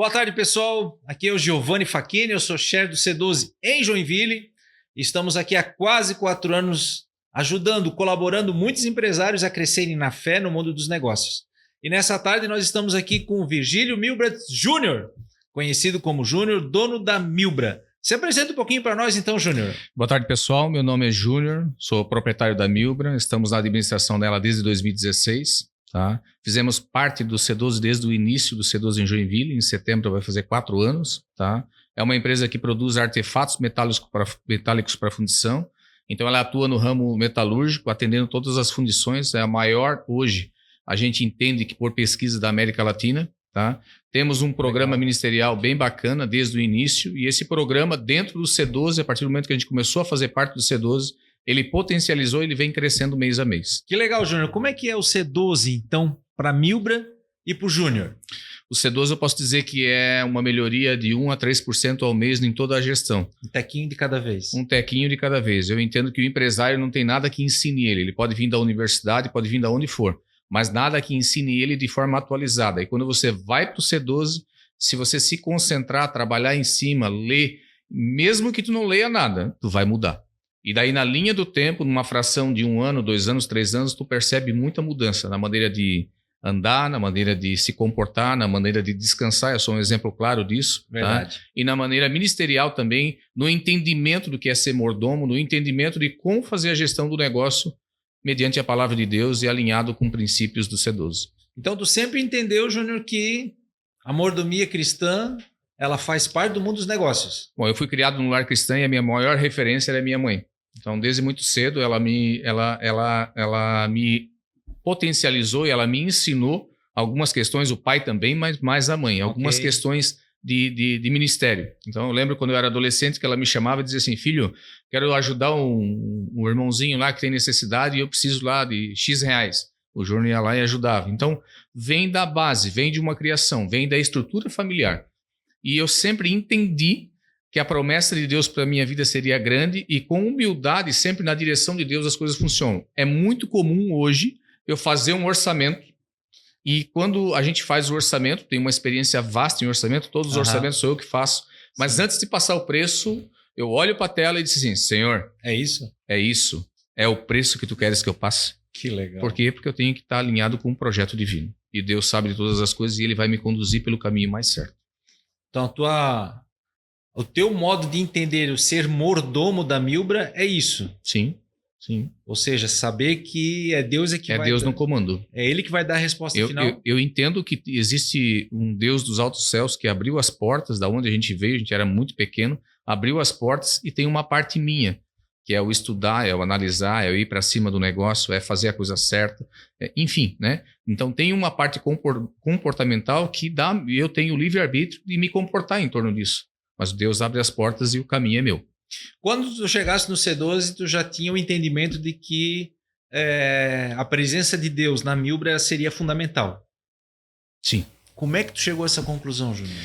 Boa tarde, pessoal. Aqui é o Giovanni Facchini, eu sou share do C12 em Joinville. Estamos aqui há quase 4 anos ajudando, colaborando muitos empresários a crescerem na fé no mundo dos negócios. E nessa tarde nós estamos aqui com o Virgílio Milbrat Júnior, conhecido como Júnior, dono da Milbra. Se apresenta um pouquinho para nós então, Júnior. Boa tarde, pessoal. Meu nome é Júnior, sou proprietário da Milbra. Estamos na administração dela desde 2016. Tá? Fizemos parte do C12 desde o início do C12 em Joinville. Em setembro vai fazer 4 anos. Tá? É uma empresa que produz artefatos metálicos para fundição. Então ela atua no ramo metalúrgico, atendendo todas as fundições. É a maior hoje. A gente entende que por pesquisa da América Latina. Tá? Temos um programa ministerial bem bacana desde o início. E esse programa dentro do C12, a partir do momento que a gente começou a fazer parte do C12, ele potencializou, ele vem crescendo mês a mês. Que legal, Júnior. Como é que é o C12, então, para a Milbra e para o Júnior? O C12 eu posso dizer que é uma melhoria de 1 a 3% ao mês em toda a gestão. Um tequinho de cada vez. Um tequinho de cada vez. Eu entendo que o empresário não tem nada que ensine ele. Ele pode vir da universidade, pode vir da onde for, mas nada que ensine ele de forma atualizada. E quando você vai para o C12, se você se concentrar, trabalhar em cima, ler, mesmo que tu não leia nada, tu vai mudar. E daí, na linha do tempo, numa fração de 1 ano, 2 anos, 3 anos, tu percebe muita mudança na maneira de andar, na maneira de se comportar, na maneira de descansar. Eu sou um exemplo claro disso. Verdade. Tá? E na maneira ministerial também, no entendimento do que é ser mordomo, no entendimento de como fazer a gestão do negócio mediante a palavra de Deus e alinhado com princípios do C12. Então, tu sempre entendeu, Júnior, que a mordomia cristã, ela faz parte do mundo dos negócios. Bom, eu fui criado no lar cristão e a minha maior referência era a minha mãe. Então, desde muito cedo, ela me potencializou e ela me ensinou algumas questões, o pai também, mas mais a mãe, algumas questões de ministério. Então, eu lembro quando eu era adolescente que ela me chamava e dizia assim, filho, quero ajudar um irmãozinho lá que tem necessidade e eu preciso lá de X reais. O Júnior ia lá e ajudava. Então, vem da base, vem de uma criação, vem da estrutura familiar. E eu sempre entendi que a promessa de Deus para a minha vida seria grande e com humildade, sempre na direção de Deus, as coisas funcionam. É muito comum hoje eu fazer um orçamento e quando a gente faz o orçamento, tem uma experiência vasta em orçamento, todos os orçamentos sou eu que faço, mas antes de passar o preço, eu olho para a tela e digo assim, Senhor, é isso? É isso? É o preço que tu queres que eu passe? Que legal. Por quê? Porque eu tenho que estar alinhado com um projeto divino. E Deus sabe de todas as coisas e Ele vai me conduzir pelo caminho mais certo. Então, o teu modo de entender o ser mordomo da Milbra é isso? Sim, sim. Ou seja, saber que é Deus que vai... É Deus no comando. É Ele que vai dar a resposta final? Eu entendo que existe um Deus dos altos céus que abriu as portas da onde a gente veio, a gente era muito pequeno, abriu as portas e tem uma parte minha, que é o estudar, é o analisar, é o ir para cima do negócio, é fazer a coisa certa, enfim, né? Então tem uma parte comportamental que eu tenho o livre-arbítrio de me comportar em torno disso. Mas Deus abre as portas e o caminho é meu. Quando tu chegasse no C12, tu já tinha o entendimento de que a presença de Deus na Milbra seria fundamental. Sim. Como é que tu chegou a essa conclusão, Júnior?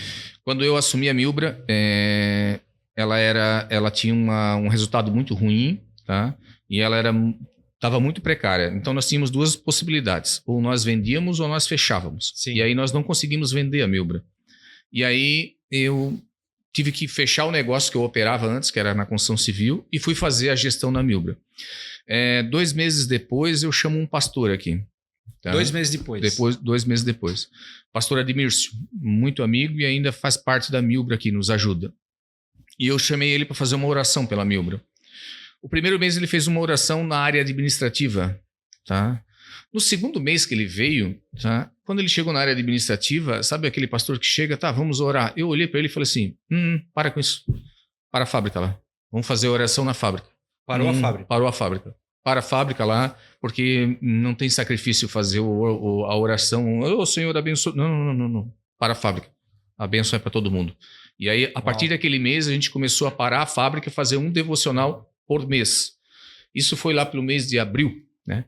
Quando eu assumi a Milbra, ela tinha um resultado muito ruim, tá? E ela estava muito precária. Então nós tínhamos 2 possibilidades. Ou nós vendíamos ou nós fechávamos. Sim. E aí nós não conseguimos vender a Milbra. E aí eu tive que fechar o negócio que eu operava antes, que era na construção civil, e fui fazer a gestão na Milbra. 2 meses depois, eu chamo um pastor aqui. Tá? 2 meses depois? 2 meses depois. Pastor Admírcio, muito amigo e ainda faz parte da Milbra aqui, nos ajuda. E eu chamei ele para fazer uma oração pela Milbra. O primeiro mês ele fez uma oração na área administrativa. Tá? No segundo mês que ele veio, tá? Quando ele chegou na área administrativa, sabe aquele pastor que chega, tá, vamos orar. Eu olhei para ele e falei assim, para com isso. Para a fábrica lá. Vamos fazer oração na fábrica. Parou a fábrica? Parou a fábrica. Para a fábrica lá, porque não tem sacrifício fazer a oração. Ô, Senhor, abençoe. Não. Para a fábrica. A bênção é para todo mundo. E aí, a partir daquele mês, a gente começou a parar a fábrica e fazer um devocional por mês. Isso foi lá pelo mês de abril, né?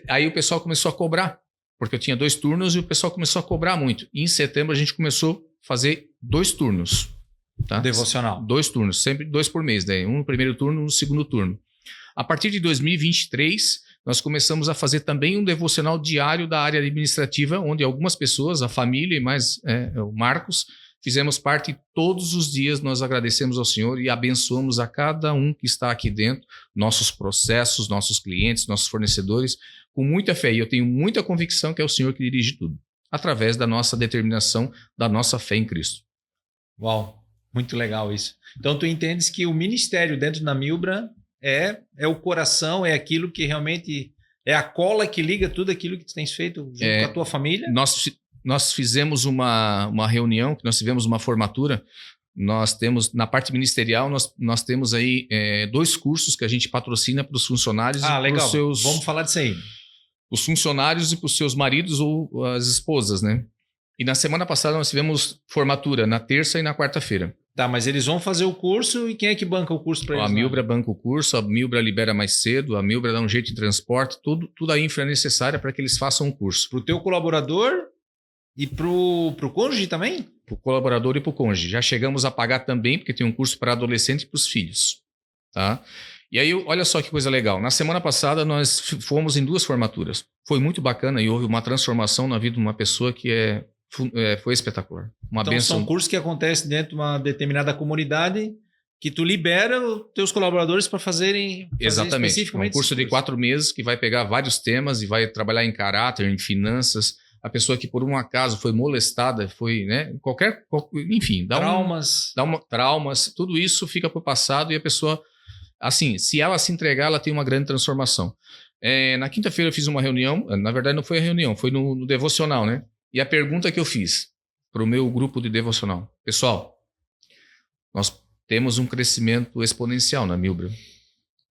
Aí o pessoal começou a cobrar, porque eu tinha 2 turnos e o pessoal começou a cobrar muito. E em setembro a gente começou a fazer 2 turnos. Tá? Devocional. 2 turnos, sempre 2 por mês. Daí, um no primeiro turno, um no segundo turno. A partir de 2023, nós começamos a fazer também um devocional diário da área administrativa, onde algumas pessoas, a família e mais o Marcos, fizemos parte. Todos os dias nós agradecemos ao Senhor e abençoamos a cada um que está aqui dentro, nossos processos, nossos clientes, nossos fornecedores, com muita fé. E eu tenho muita convicção que é o Senhor que dirige tudo, através da nossa determinação, da nossa fé em Cristo. Uau, muito legal isso. Então tu entendes que o ministério dentro da Milbra é o coração, é aquilo que realmente é a cola que liga tudo aquilo que tu tens feito junto com a tua família? Nós fizemos uma reunião, que nós tivemos uma formatura. Nós temos, na parte ministerial, nós temos aí 2 cursos que a gente patrocina para os funcionários. Legal. Vamos falar disso aí. Os funcionários e para os seus maridos ou as esposas, né? E na semana passada nós tivemos formatura na terça e na quarta-feira. Tá, mas eles vão fazer o curso e quem é que banca o curso para eles? A Milbra banca o curso, a Milbra libera mais cedo, a Milbra dá um jeito de transporte, tudo a infra necessária para que eles façam o curso. Para o teu colaborador e para o cônjuge também? Para o colaborador e para o cônjuge. Já chegamos a pagar também, porque tem um curso para adolescente e para os filhos. Tá? E aí, olha só que coisa legal. Na semana passada, nós fomos em 2 formaturas. Foi muito bacana e houve uma transformação na vida de uma pessoa que foi espetacular. Uma então, benção. São cursos que acontecem dentro de uma determinada comunidade que tu libera os teus colaboradores para fazerem Exatamente. Especificamente Um curso de 4 meses que vai pegar vários temas e vai trabalhar em caráter, em finanças. A pessoa que por um acaso foi molestada, foi, né, enfim, traumas, tudo isso fica para o passado e a pessoa, assim, se ela se entregar, ela tem uma grande transformação. Na quinta-feira eu fiz uma reunião, na verdade não foi a reunião, foi no devocional, né? E a pergunta que eu fiz para o meu grupo de devocional: pessoal, nós temos um crescimento exponencial na Milbra.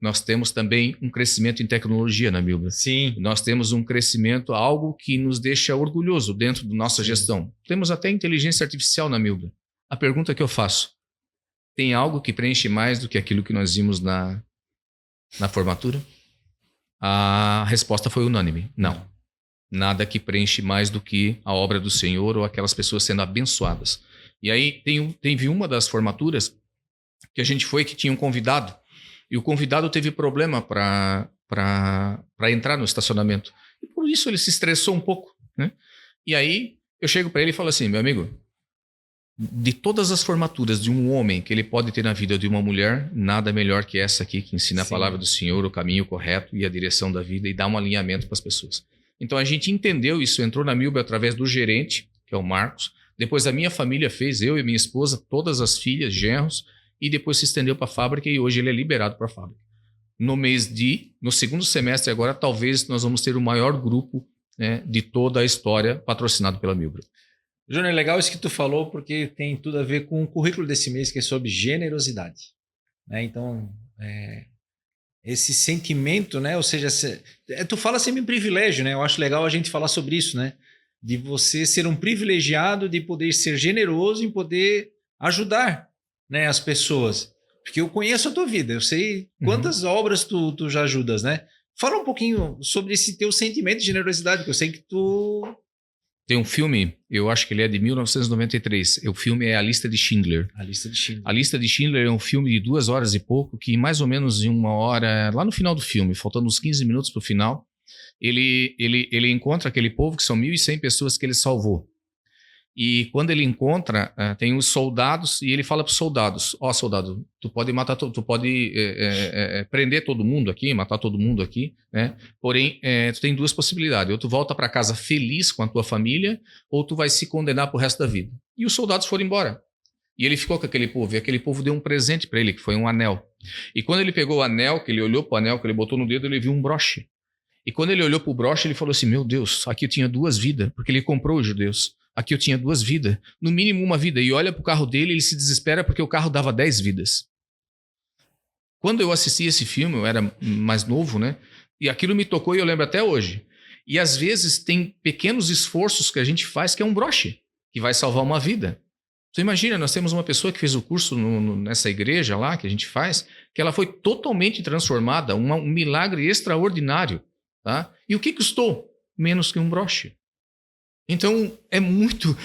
Nós temos também um crescimento em tecnologia na Milbra. Sim. Nós temos um crescimento, algo que nos deixa orgulhoso dentro da nossa gestão. Temos até inteligência artificial na Milbra. A pergunta que eu faço: tem algo que preenche mais do que aquilo que nós vimos na formatura? A resposta foi unânime: não. Nada que preenche mais do que a obra do Senhor ou aquelas pessoas sendo abençoadas. E aí teve uma das formaturas que a gente foi, que tinha um convidado, e o convidado teve problema para entrar no estacionamento. E por isso ele se estressou um pouco, né? E aí eu chego para ele e falo assim: meu amigo, de todas as formaturas de um homem que ele pode ter na vida de uma mulher, nada melhor que essa aqui, que ensina a palavra do Senhor, o caminho correto e a direção da vida e dá um alinhamento para as pessoas. Então a gente entendeu isso, entrou na Milbra através do gerente, que é o Marcos. Depois a minha família fez, eu e minha esposa, todas as filhas, genros, e depois se estendeu para a fábrica e hoje ele é liberado para a fábrica. No segundo semestre agora, talvez nós vamos ter o maior grupo, né, de toda a história patrocinado pela Milbra. Júnior, é legal isso que tu falou, porque tem tudo a ver com o currículo desse mês, que é sobre generosidade. Né? Então, esse sentimento, né? Ou seja, tu fala sempre em privilégio, né? Eu acho legal a gente falar sobre isso, né? De você ser um privilegiado, de poder ser generoso em poder ajudar, né, as pessoas. Porque eu conheço a tua vida, eu sei quantas obras tu já ajudas, né? Fala um pouquinho sobre esse teu sentimento de generosidade, que eu sei que tu... Tem um filme, eu acho que ele é de 1993. O filme é A Lista de Schindler. A Lista de Schindler. A Lista de Schindler é um filme de 2 horas e pouco, que mais ou menos em 1 hora, lá no final do filme, faltando uns 15 minutos para o final, ele encontra aquele povo, que são 1.100 pessoas que ele salvou. E quando ele encontra, tem os soldados, e ele fala para os soldados: soldado, tu pode matar, tu pode prender todo mundo aqui, matar todo mundo aqui, né? Porém, tu tem 2 possibilidades: ou tu volta para casa feliz com a tua família, ou tu vai se condenar para o resto da vida. E os soldados foram embora. E ele ficou com aquele povo, e aquele povo deu um presente para ele, que foi um anel. E quando ele pegou o anel, que ele olhou para o anel, que ele botou no dedo, ele viu um broche. E quando ele olhou para o broche, ele falou assim: meu Deus, aqui eu tinha 2 vidas, porque ele comprou os judeus. Aqui eu tinha 2 vidas, no mínimo 1 vida. E olha para o carro dele, ele se desespera porque o carro dava 10 vidas. Quando eu assisti esse filme, eu era mais novo, né? E aquilo me tocou e eu lembro até hoje. E às vezes tem pequenos esforços que a gente faz, que é um broche, que vai salvar uma vida. Você imagina, nós temos uma pessoa que fez o curso nessa igreja lá, que a gente faz, que ela foi totalmente transformada, um milagre extraordinário. Tá? E o que custou? Menos que um broche. Então, é muito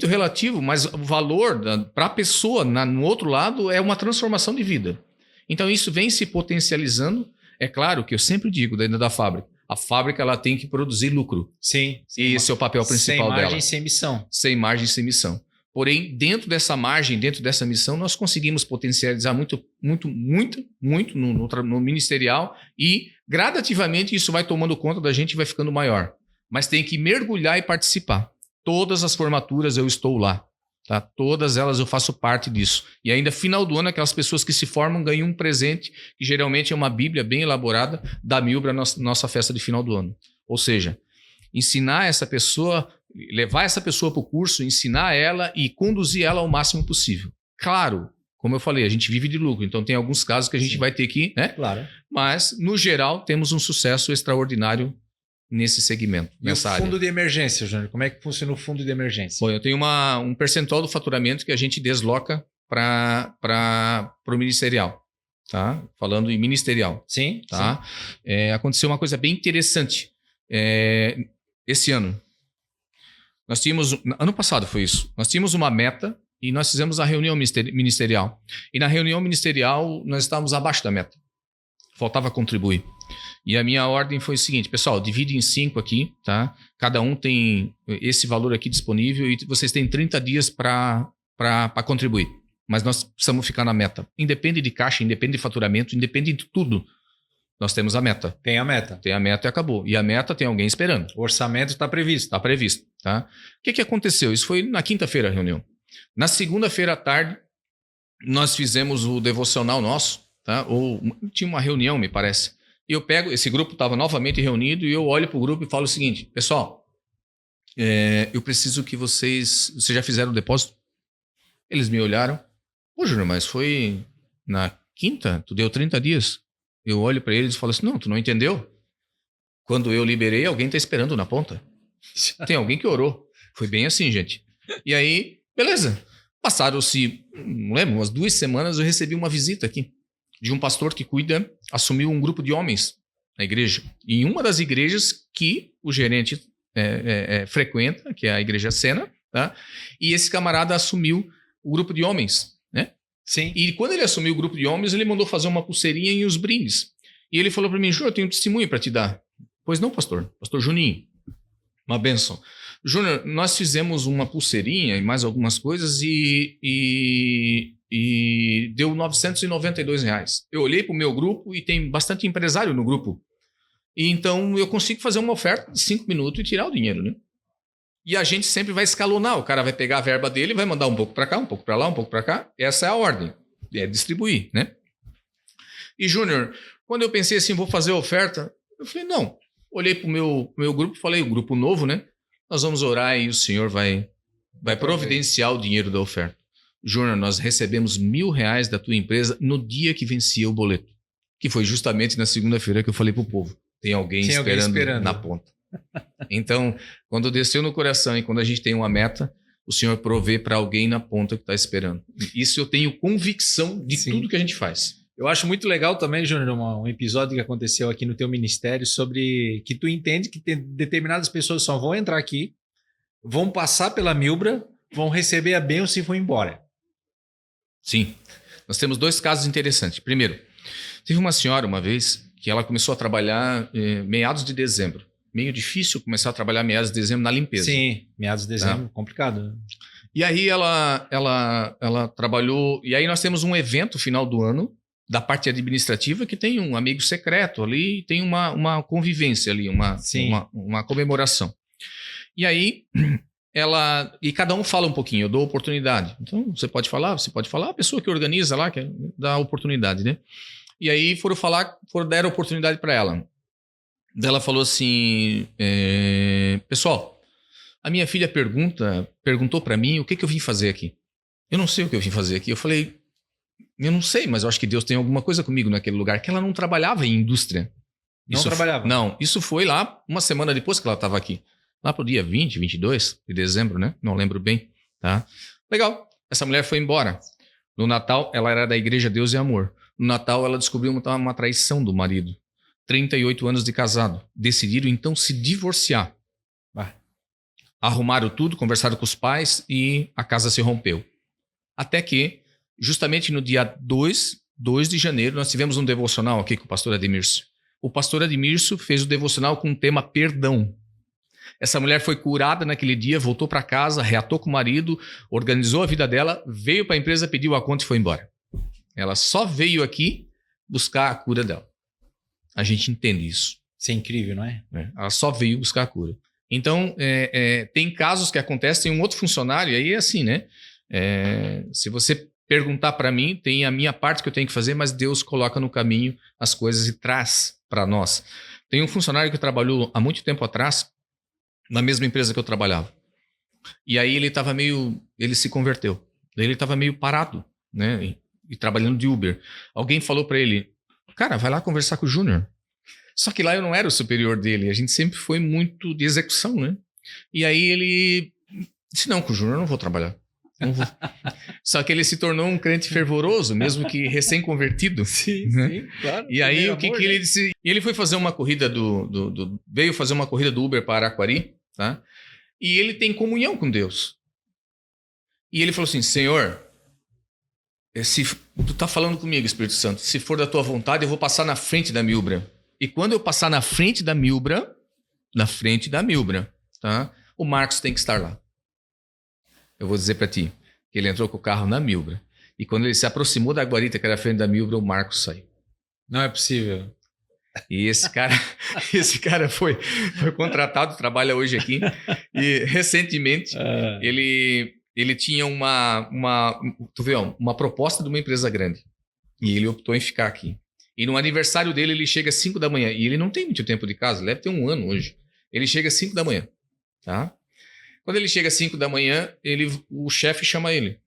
relativo, mas o valor para a pessoa no outro lado é uma transformação de vida. Então, isso vem se potencializando É claro que eu sempre digo dentro da fábrica, a fábrica ela tem que produzir lucro. Sim. Esse é o papel principal dela. Sem margem, sem missão. Sem margem, sem missão. Porém, dentro dessa margem, dentro dessa missão, nós conseguimos potencializar muito no ministerial e gradativamente isso vai tomando conta da gente e vai ficando maior. Mas tem que mergulhar e participar. Todas as formaturas eu estou lá. Tá? Todas elas eu faço parte disso. E ainda final do ano, aquelas pessoas que se formam ganham um presente, que geralmente é uma Bíblia bem elaborada, da Milbra, nossa festa de final do ano. Ou seja, ensinar essa pessoa, levar essa pessoa para o curso, ensinar ela e conduzir ela ao máximo possível. Claro, como eu falei, a gente vive de lucro, então tem alguns casos que a gente vai ter que, né? Claro. Mas, no geral, temos um sucesso extraordinário nesse segmento, nessa área. E o fundo de emergência, Júnior? Como é que funciona o fundo de emergência? Bom, eu tenho um percentual do faturamento que a gente desloca para o ministerial. Tá? Falando em ministerial. Sim. Tá? Sim. Aconteceu uma coisa bem interessante. Esse ano. Ano passado foi isso. Nós tínhamos uma meta e nós fizemos a reunião ministerial. E na reunião ministerial nós estávamos abaixo da meta. Faltava contribuir. E a minha ordem foi o seguinte, pessoal, divide em 5 aqui, tá? Cada um tem esse valor aqui disponível e vocês têm 30 dias para contribuir. Mas nós precisamos ficar na meta. Independe de caixa, independe de faturamento, independe de tudo. Nós temos a meta. Tem a meta. Tem a meta e acabou. E a meta tem alguém esperando. O orçamento está previsto. Está previsto, tá? O que aconteceu? Isso foi na quinta-feira a reunião. Na segunda-feira à tarde, nós fizemos o devocional nosso, tá? Ou tinha uma reunião, me parece. E eu pego, esse grupo estava novamente reunido e eu olho para o grupo e falo o seguinte, pessoal, eu preciso que vocês já fizeram o depósito? Eles me olharam, pô, Júnior, mas foi na quinta, tu deu 30 dias. Eu olho para eles e falo assim, não, tu não entendeu? Quando eu liberei, alguém está esperando na ponta. Tem alguém que orou. Foi bem assim, gente. E aí, beleza. Passaram-se, não lembro, umas 2 semanas eu recebi uma visita aqui de um pastor que assumiu um grupo de homens na igreja. E em uma das igrejas que o gerente frequenta, que é a Igreja Sena, tá? E esse camarada assumiu o grupo de homens, né? Sim. E quando ele assumiu o grupo de homens, ele mandou fazer uma pulseirinha e os brindes. E ele falou para mim, Júnior, eu tenho um testemunho para te dar. Pois não, pastor. Pastor Juninho. Uma bênção. Júnior, nós fizemos uma pulseirinha e mais algumas coisas e deu R$992. Eu olhei para o meu grupo e tem bastante empresário no grupo. E então eu consigo fazer uma oferta de 5 minutos e tirar o dinheiro, né? E a gente sempre vai escalonar. O cara vai pegar a verba dele e vai mandar um pouco para cá, um pouco para lá, um pouco para cá. Essa é a ordem. É distribuir, né? E, Júnior, quando eu pensei assim, vou fazer a oferta, eu falei, não. Olhei para o meu grupo, falei, o grupo novo, né? Nós vamos orar e o Senhor vai providenciar o dinheiro da oferta. Júnior, nós recebemos R$1.000 da tua empresa no dia que vencia o boleto. Que foi justamente na segunda-feira que eu falei para o povo. Tem alguém esperando na ponta. Então, quando desceu no coração e quando a gente tem uma meta, o Senhor provê para alguém na ponta que está esperando. Isso eu tenho convicção de tudo que a gente faz. Eu acho muito legal também, Júnior, um episódio que aconteceu aqui no teu ministério sobre que tu entende que determinadas pessoas só vão entrar aqui, vão passar pela Milbra, vão receber a bênção e vão embora. Sim. Nós temos 2 casos interessantes. Primeiro, teve uma senhora uma vez que ela começou a trabalhar meados de dezembro. Meio difícil começar a trabalhar meados de dezembro na limpeza. Sim, meados de dezembro, complicado. Né? E aí ela trabalhou... E aí nós temos um evento final do ano da parte administrativa que tem um amigo secreto ali, tem uma convivência ali, uma comemoração. E aí... E cada um fala um pouquinho, eu dou oportunidade. Então, você pode falar, a pessoa que organiza lá, que dá oportunidade, né? E aí deram oportunidade para ela. Ela falou assim, pessoal, a minha filha perguntou para mim o que eu vim fazer aqui. Eu não sei o que eu vim fazer aqui. Eu falei, eu não sei, mas eu acho que Deus tem alguma coisa comigo naquele lugar, que ela não trabalhava em indústria. Trabalhava? Não, isso foi lá uma semana depois que ela estava aqui. Lá pro dia 20, 22 de dezembro, né? Não lembro bem, tá? Legal. Essa mulher foi embora. No Natal, ela era da Igreja Deus e Amor. No Natal, ela descobriu uma traição do marido. 38 anos de casado. Decidiram, então, se divorciar. Arrumaram tudo, conversaram com os pais e a casa se rompeu. Até que, justamente no dia 2 2 de janeiro, nós tivemos um devocional aqui com o pastor Ademilson. O pastor Ademilson fez o devocional com o tema perdão. Essa mulher foi curada naquele dia, voltou para casa, reatou com o marido, organizou a vida dela, veio para a empresa, pediu a conta e foi embora. Ela só veio aqui buscar a cura dela. A gente entende isso. Isso é incrível, não é? Ela só veio buscar a cura. Então, tem casos que acontecem, tem um outro funcionário, e aí é assim, né? Se você perguntar para mim, tem a minha parte que eu tenho que fazer, mas Deus coloca no caminho as coisas e traz para nós. Tem um funcionário que trabalhou há muito tempo atrás, na mesma empresa que eu trabalhava. E aí ele se converteu. Daí ele estava meio parado, né? E trabalhando de Uber. Alguém falou para ele, cara, vai lá conversar com o Júnior. Só que lá eu não era o superior dele, a gente sempre foi muito de execução, né? E aí ele disse, não, com o Júnior eu não vou trabalhar. Não vou. Só que ele se tornou um crente fervoroso, mesmo que recém-convertido. Sim, né? sim, claro. E aí o que ele disse? E ele foi fazer uma corrida veio fazer uma corrida do Uber para Araquari, tá? E ele tem comunhão com Deus. E ele falou assim, Senhor, se tu tá falando comigo, Espírito Santo, se for da tua vontade, eu vou passar na frente da Milbra. E quando eu passar na frente da Milbra, tá? O Marcos tem que estar lá. Eu vou dizer para ti que ele entrou com o carro na Milbra. E quando ele se aproximou da guarita, que era a frente da Milbra, o Marcos saiu. Não é possível. E esse cara foi contratado, trabalha hoje aqui. E recentemente ele tinha uma proposta de uma empresa grande. E ele optou em ficar aqui. E no aniversário dele, ele chega às 5 da manhã. E ele não tem muito tempo de casa, deve ter 1 ano hoje. Ele chega às 5 da manhã. Tá? Quando ele chega às 5 da manhã, o chefe chama ele.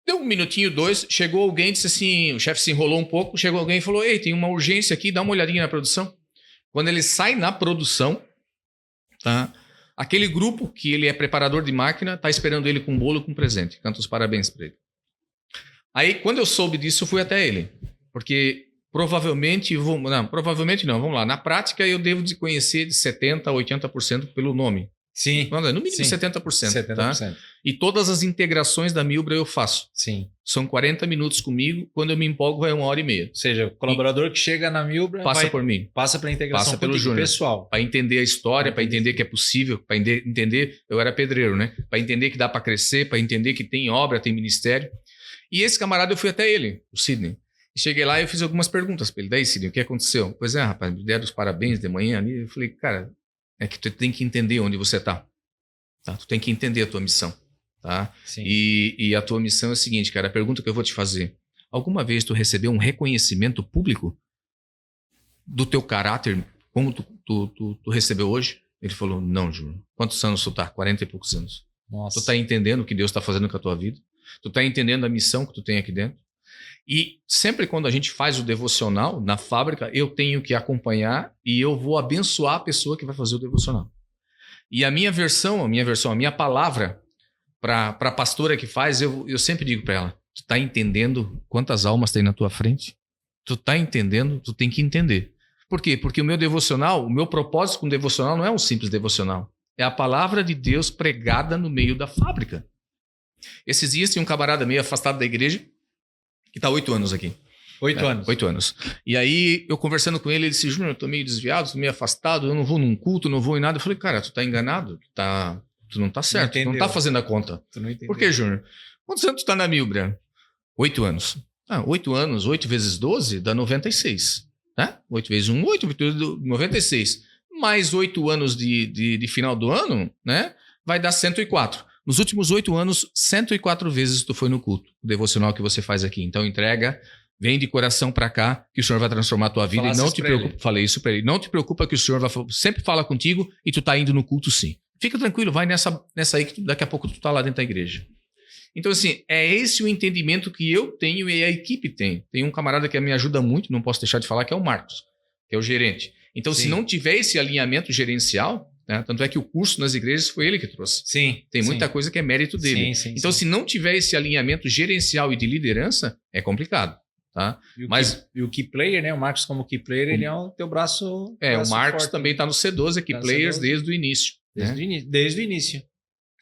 Deu 1 minutinho, 2, chegou alguém, disse assim, o chefe se enrolou um pouco, chegou alguém e falou, ei, tem uma urgência aqui, dá uma olhadinha na produção. Quando ele sai na produção, tá? Aquele grupo que ele é preparador de máquina, tá esperando ele com um bolo e com um presente. Canta os parabéns para ele. Aí, quando eu soube disso, eu fui até ele. Porque provavelmente não, vamos lá. Na prática, eu devo de conhecer de 70% a 80% pelo nome. Sim. No mínimo sim. 70%. 70%. Tá? E todas as integrações da Milbra eu faço. Sim. São 40 minutos comigo. Quando eu me empolgo, vai 1h30. Ou seja, o colaborador que chega na Milbra passa por mim. Passa para a integração passa pelo Júnior. Pessoal. Para entender a história, para entender que é possível, para entender... Eu era pedreiro, né? Para entender que dá para crescer, para entender que tem obra, tem ministério. E esse camarada, eu fui até ele, o Sidney. E cheguei lá e eu fiz algumas perguntas para ele. Daí, Sidney, o que aconteceu? Pois é, rapaz, me deram os parabéns de manhã ali. Eu falei, cara, é que tu tem que entender onde você está. Tá? Tu tem que entender a tua missão. Tá? Sim. E a tua missão é a seguinte, cara, a pergunta que eu vou te fazer. Alguma vez tu recebeu um reconhecimento público do teu caráter como tu recebeu hoje? Ele falou, não, Júnior. Quantos anos tu tá? 40 e poucos anos. Nossa. Tu tá entendendo o que Deus está fazendo com a tua vida? Tu tá entendendo a missão que tu tem aqui dentro? E sempre quando a gente faz o devocional na fábrica, eu tenho que acompanhar e eu vou abençoar a pessoa que vai fazer o devocional. E a minha palavra para a pastora que faz, eu sempre digo para ela, tu tá entendendo quantas almas tem na tua frente? Tu tá entendendo? Tu tem que entender. Por quê? Porque o meu devocional, o meu propósito com o devocional não é um simples devocional. É a palavra de Deus pregada no meio da fábrica. Esses dias tinha um camarada meio afastado da igreja, que está 8 anos aqui. 8 anos. 8 anos. E aí, eu conversando com ele, ele disse, Júnior, eu tô meio desviado, tô meio afastado, eu não vou num culto, não vou em nada. Eu falei, cara, tu tá enganado, tu não tá certo, tu não tá fazendo a conta. Tu não entendeu. Por que, Júnior? Quantos anos tu tá na Milbra? 8 anos. 8 anos, 8 vezes 12 dá 96. Né? 8 vezes 1, 8, 96. Mais 8 anos de final do ano, né? Vai dar 104. Nos últimos 8 anos, 104 vezes tu foi no culto, o devocional que você faz aqui. Então entrega, vem de coração para cá, que o Senhor vai transformar a tua vida. E não te preocupa, falei isso para ele, não te preocupa que o Senhor sempre fala contigo e tu tá indo no culto sim. Fica tranquilo, vai nessa aí que daqui a pouco tu tá lá dentro da igreja. Então assim, é esse o entendimento que eu tenho e a equipe tem. Tem um camarada que me ajuda muito, não posso deixar de falar, que é o Marcos, que é o gerente. Então se não tiver esse alinhamento gerencial, né? Tanto é que o curso nas igrejas foi ele que trouxe. Sim. Tem muita coisa que é mérito dele. Então, se não tiver esse alinhamento gerencial e de liderança, é complicado. Tá? E o Key Player, né? O Marcos como Key Player, ele é o teu braço o Marcos forte, também está no C12, Key Players, desde o início. Desde o início.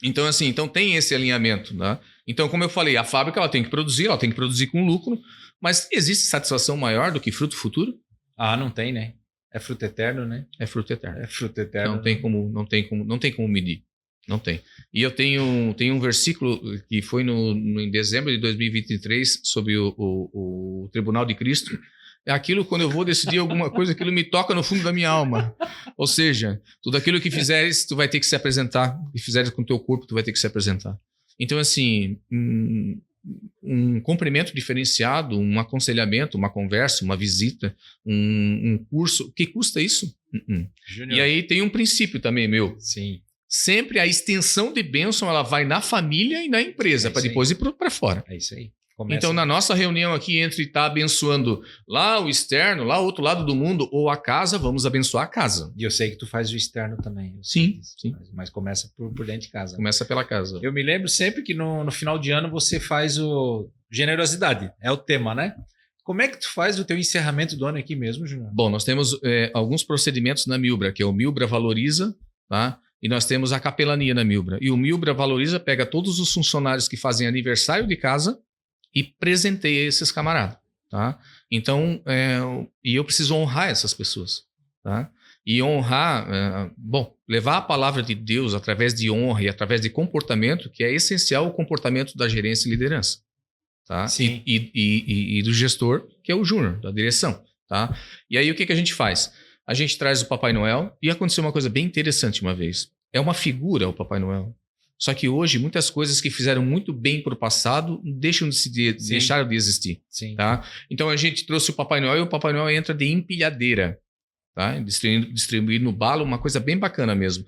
Então, assim, então tem esse alinhamento, né? Então, como eu falei, a fábrica ela tem que produzir com lucro, mas existe satisfação maior do que fruto futuro? Ah, não tem, né? É fruto eterno, né? É fruto eterno. É fruto eterno. Não tem como medir. Não tem. E eu tenho um versículo que foi em dezembro de 2023 sobre o Tribunal de Cristo. É aquilo, quando eu vou decidir alguma coisa, aquilo me toca no fundo da minha alma. Ou seja, tudo aquilo que fizeres, tu vai ter que se apresentar. O que fizeres com o teu corpo, tu vai ter que se apresentar. Então, assim, um cumprimento diferenciado, um aconselhamento, uma conversa, uma visita, um curso, o que custa isso? Júnior. E aí tem um princípio também meu. Sim. Sempre a extensão de bênção ela vai na família e na empresa, para depois ir para fora. É isso aí. Então, na nossa reunião aqui, entre estar abençoando lá o externo, lá o outro lado do mundo, ou a casa, vamos abençoar a casa. E eu sei que tu faz o externo também. Sim. Mas começa por dentro de casa. Começa pela casa. Eu me lembro sempre que no final de ano você faz o generosidade. É o tema, né? Como é que tu faz o teu encerramento do ano aqui mesmo, Júnior? Bom, nós temos alguns procedimentos na Milbra, que é o Milbra Valoriza, tá? E nós temos a capelania na Milbra. E o Milbra Valoriza pega todos os funcionários que fazem aniversário de casa e presenteia esses camaradas, tá? Então, e eu preciso honrar essas pessoas, tá? E honrar, levar a palavra de Deus através de honra e através de comportamento, que é essencial o comportamento da gerência e liderança, tá? Sim. E do gestor, que é o Júnior, da direção, tá? E aí o que a gente faz? A gente traz o Papai Noel e aconteceu uma coisa bem interessante uma vez. É uma figura o Papai Noel. Só que hoje, muitas coisas que fizeram muito bem para o passado deixaram de existir. Sim. Tá? Então, a gente trouxe o Papai Noel e o Papai Noel entra de empilhadeira. Tá? Distribuindo no balo, uma coisa bem bacana mesmo.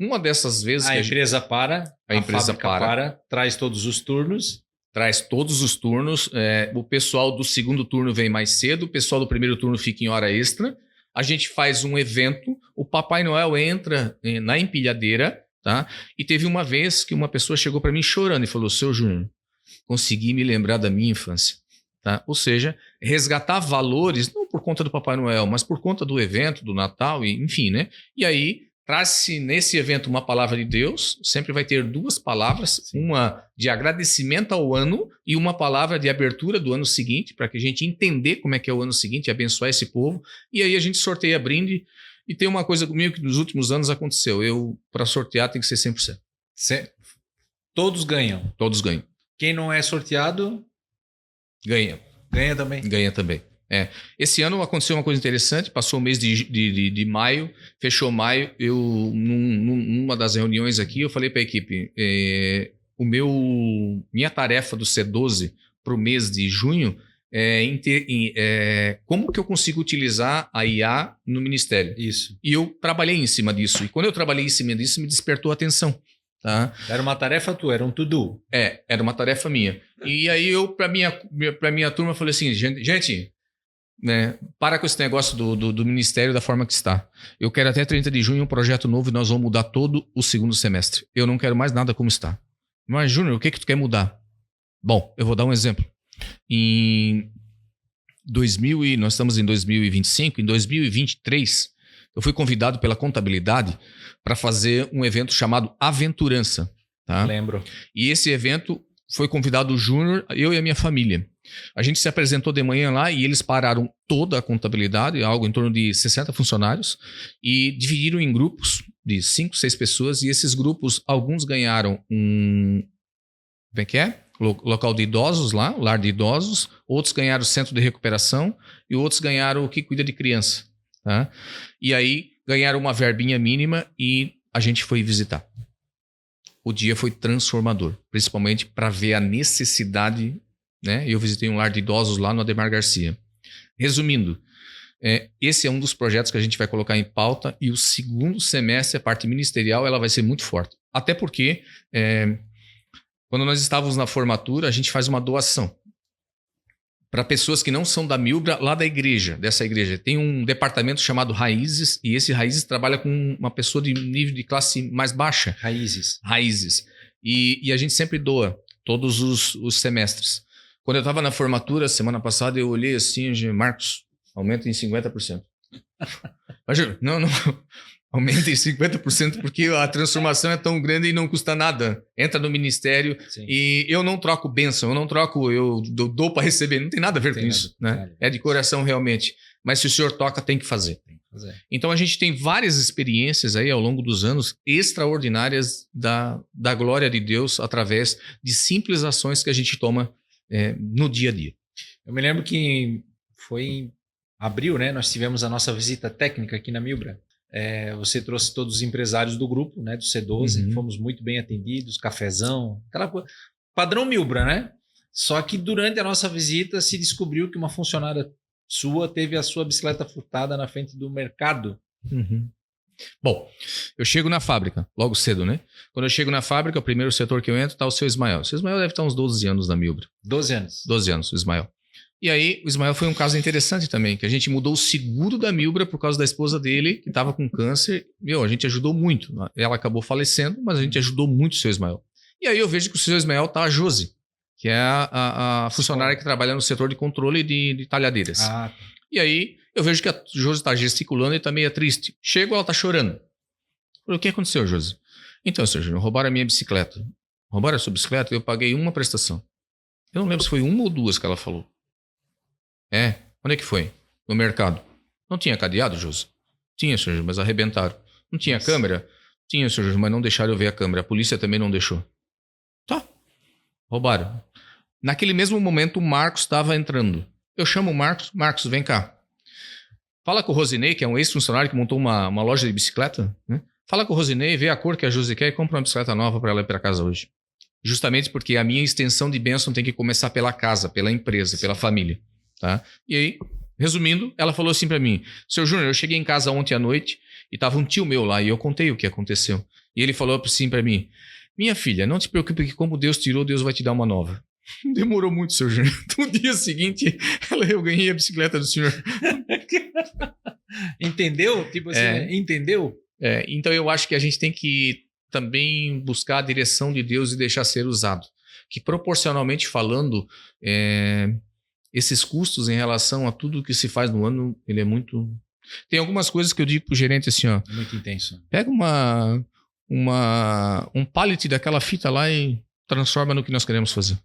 Uma dessas vezes... A empresa para, traz todos os turnos. Traz todos os turnos. O pessoal do segundo turno vem mais cedo, o pessoal do primeiro turno fica em hora extra. A gente faz um evento, o Papai Noel entra na empilhadeira. Tá? E teve uma vez que uma pessoa chegou para mim chorando e falou: Seu Júnior, consegui me lembrar da minha infância. Tá? Ou seja, resgatar valores, não por conta do Papai Noel, mas por conta do evento, do Natal, enfim, né? E aí, traz-se nesse evento uma palavra de Deus, sempre vai ter duas palavras, uma de agradecimento ao ano e uma palavra de abertura do ano seguinte, para que a gente entender como é que é o ano seguinte e abençoar esse povo. E aí a gente sorteia brinde. E tem uma coisa comigo que nos últimos anos aconteceu. Para sortear tem que ser 100%. Todos ganham. Todos ganham. Quem não é sorteado... Ganha. Ganha também. Ganha também. Esse ano aconteceu uma coisa interessante. Passou o mês de maio, fechou maio. Eu, numa das reuniões aqui, eu falei para a equipe, minha tarefa do C12 para o mês de junho como que eu consigo utilizar a IA no ministério. Isso. E eu trabalhei em cima disso. E quando eu trabalhei em cima disso, me despertou a atenção. Tá? Era uma tarefa tua, era um to-do. Era uma tarefa minha. E aí eu, para minha turma, falei assim, gente, né, para com esse negócio do ministério da forma que está. Eu quero até 30 de junho um projeto novo e nós vamos mudar todo o segundo semestre. Eu não quero mais nada como está. Mas, Júnior, o que tu quer mudar? Bom, eu vou dar um exemplo. Nós estamos em 2025, em 2023, eu fui convidado pela contabilidade para fazer um evento chamado Aventurança. Tá? Lembro. E esse evento foi convidado o Júnior, eu e a minha família. A gente se apresentou de manhã lá e eles pararam toda a contabilidade, algo em torno de 60 funcionários, e dividiram em grupos de 5, 6 pessoas, e esses grupos, alguns ganharam como é que é? Local de idosos lá, lar de idosos, outros ganharam centro de recuperação e outros ganharam o que cuida de criança. Tá? E aí ganharam uma verbinha mínima e a gente foi visitar. O dia foi transformador, principalmente para ver a necessidade, né? Eu visitei um lar de idosos lá no Ademar Garcia. Resumindo, esse é um dos projetos que a gente vai colocar em pauta e o segundo semestre, a parte ministerial, ela vai ser muito forte. Até porque... quando nós estávamos na formatura, a gente faz uma doação para pessoas que não são da Milbra, lá dessa igreja. Tem um departamento chamado Raízes, e esse Raízes trabalha com uma pessoa de nível de classe mais baixa. Raízes. E a gente sempre doa, todos os semestres. Quando eu estava na formatura, semana passada, eu olhei assim, Marcos, aumenta em 50%. Não. Aumenta em 50% porque a transformação é tão grande e não custa nada. Entra no ministério. Sim. E eu não troco bênção, eu não troco, eu dou para receber. Não tem nada a ver com isso, né? É de coração realmente. Mas se o senhor toca, tem que fazer. Então a gente tem várias experiências aí ao longo dos anos extraordinárias da glória de Deus através de simples ações que a gente toma no dia a dia. Eu me lembro que foi em abril, né? Nós tivemos a nossa visita técnica aqui na Milbra. Você trouxe todos os empresários do grupo, né? Do C12, fomos muito bem atendidos, cafezão, aquela coisa. Padrão Milbra, né? Só que durante a nossa visita se descobriu que uma funcionária sua teve a sua bicicleta furtada na frente do mercado. Bom, eu chego na fábrica, logo cedo, né? Quando eu chego na fábrica, o primeiro setor que eu entro está o seu Ismael. O seu Ismael deve estar uns 12 anos na Milbra. 12 anos. 12 anos, o Ismael. E aí, o Ismael foi um caso interessante também, que a gente mudou o seguro da Milbra por causa da esposa dele, que estava com câncer. A gente ajudou muito. Ela acabou falecendo, mas a gente ajudou muito o seu Ismael. E aí eu vejo que o seu Ismael está a Josi, que é a funcionária que trabalha no setor de controle de talhadeiras. E aí eu vejo que a Josi está gesticulando e está meio triste. Chego, ela está chorando. Eu falei, o que aconteceu, Josi? Então, seu Júnior, roubaram a minha bicicleta. Roubaram a sua bicicleta e eu paguei uma prestação. Eu não lembro se foi uma ou duas que ela falou. Onde é que foi? No mercado. Não tinha cadeado, Josi? Tinha, seu Júnior, mas arrebentaram. Não tinha câmera? Tinha, seu Júnior, mas não deixaram eu ver a câmera. A polícia também não deixou. Tá. Roubaram. Naquele mesmo momento, o Marcos estava entrando. Eu chamo o Marcos. Marcos, vem cá. Fala com o Rosinei, que é um ex-funcionário que montou uma loja de bicicleta. Né? Fala com o Rosinei, vê a cor que a Josi quer e compra uma bicicleta nova para ela ir para casa hoje. Justamente porque a minha extensão de bênção tem que começar pela casa, pela empresa, pela família. Tá? E aí, resumindo, ela falou assim para mim, seu Júnior, eu cheguei em casa ontem à noite e estava um tio meu lá e eu contei o que aconteceu. E ele falou assim para mim, minha filha, não te preocupe que como Deus tirou, Deus vai te dar uma nova. Demorou muito, seu Júnior. No dia seguinte, eu ganhei a bicicleta do senhor. Entendeu? Tipo assim, entendeu? Então eu acho que a gente tem que também buscar a direção de Deus e deixar ser usado. Que proporcionalmente falando, esses custos em relação a tudo que se faz no ano, ele é muito... Tem algumas coisas que eu digo pro gerente assim, ó. Muito intenso. Pega um pallet daquela fita lá e transforma no que nós queremos fazer.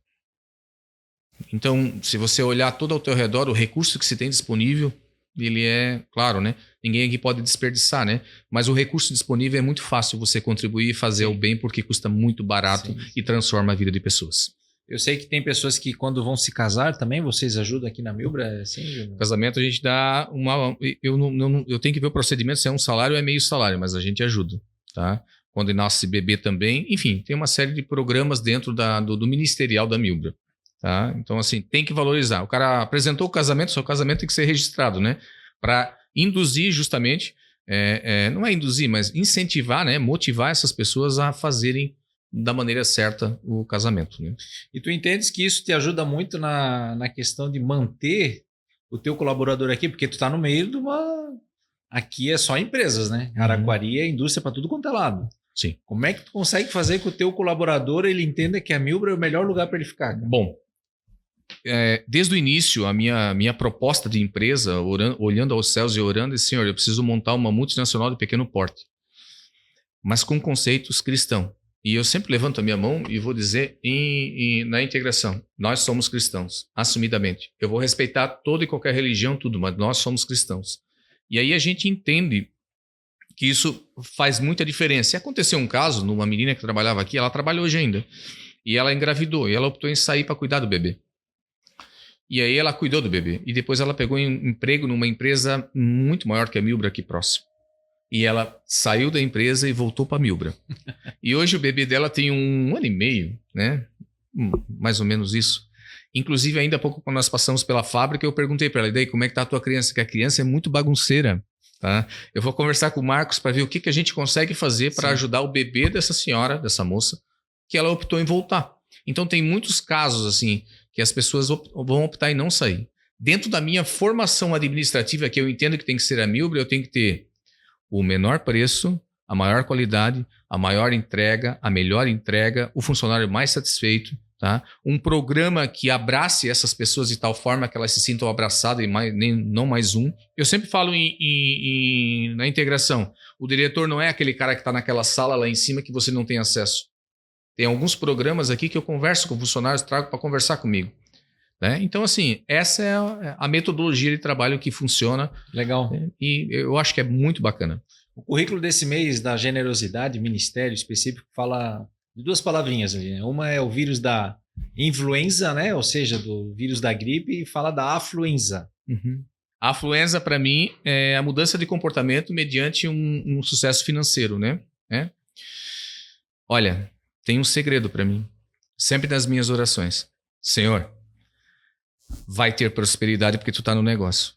Então, se você olhar todo ao teu redor, o recurso que se tem disponível, ele é, claro, né? Ninguém aqui pode desperdiçar, né? Mas o recurso disponível é muito fácil você contribuir e fazer o bem porque custa muito barato e transforma a vida de pessoas. Eu sei que tem pessoas que quando vão se casar também, vocês ajudam aqui na Milbra? Assim, casamento a gente dá uma... Eu tenho que ver o procedimento, se é um salário ou é meio salário, mas a gente ajuda, tá? Quando nasce bebê também. Enfim, tem uma série de programas dentro do ministerial da Milbra. Tá? Então, assim, tem que valorizar. O cara apresentou o casamento, seu casamento tem que ser registrado, né? Para induzir justamente, não é induzir, mas incentivar, né? Motivar essas pessoas a fazerem da maneira certa o casamento. Né? E tu entendes que isso te ajuda muito na questão de manter o teu colaborador aqui, porque tu tá no meio de uma... Aqui é só empresas, né? Araquari é indústria para tudo quanto é lado. Sim. Como é que tu consegue fazer com o teu colaborador ele entenda que a Milbra é o melhor lugar para ele ficar? Cara? Bom, desde o início, a minha proposta de empresa, olhando aos céus e orando, é, Senhor, eu preciso montar uma multinacional de pequeno porte, mas com conceitos cristãos. E eu sempre levanto a minha mão e vou dizer na integração, nós somos cristãos, assumidamente. Eu vou respeitar toda e qualquer religião, tudo, mas nós somos cristãos. E aí a gente entende que isso faz muita diferença. E aconteceu um caso numa menina que trabalhava aqui, ela trabalha hoje ainda, e ela engravidou, e ela optou em sair para cuidar do bebê. E aí ela cuidou do bebê. E depois ela pegou um emprego numa empresa muito maior que a Milbra aqui próximo. E ela saiu da empresa e voltou para a Milbra. E hoje o bebê dela tem 1 ano e meio, né? Mais ou menos isso. Inclusive, ainda há pouco, quando nós passamos pela fábrica, eu perguntei para ela, e daí, como é que tá a tua criança? Porque a criança é muito bagunceira. Tá? Eu vou conversar com o Marcos para ver o que a gente consegue fazer para ajudar o bebê dessa senhora, dessa moça, que ela optou em voltar. Então, tem muitos casos assim que as pessoas vão optar em não sair. Dentro da minha formação administrativa, que eu entendo que tem que ser a Milbra, eu tenho que ter o menor preço, a maior qualidade, a maior entrega, a melhor entrega, o funcionário mais satisfeito. Tá? Um programa que abrace essas pessoas de tal forma que elas se sintam abraçadas e não mais um. Eu sempre falo na integração. O diretor não é aquele cara que está naquela sala lá em cima que você não tem acesso. Tem alguns programas aqui que eu converso com funcionários, trago para conversar comigo. Né? Então, assim, essa é a metodologia de trabalho que funciona. Legal. E eu acho que é muito bacana. O currículo desse mês da generosidade, ministério específico, fala de 2 palavrinhas ali, né? Uma é o vírus da influenza, né? Ou seja, do vírus da gripe, e fala da afluenza. Uhum. A afluenza, para mim, é a mudança de comportamento mediante um sucesso financeiro, né? Olha, tem um segredo para mim, sempre nas minhas orações. Senhor, vai ter prosperidade porque tu está no negócio,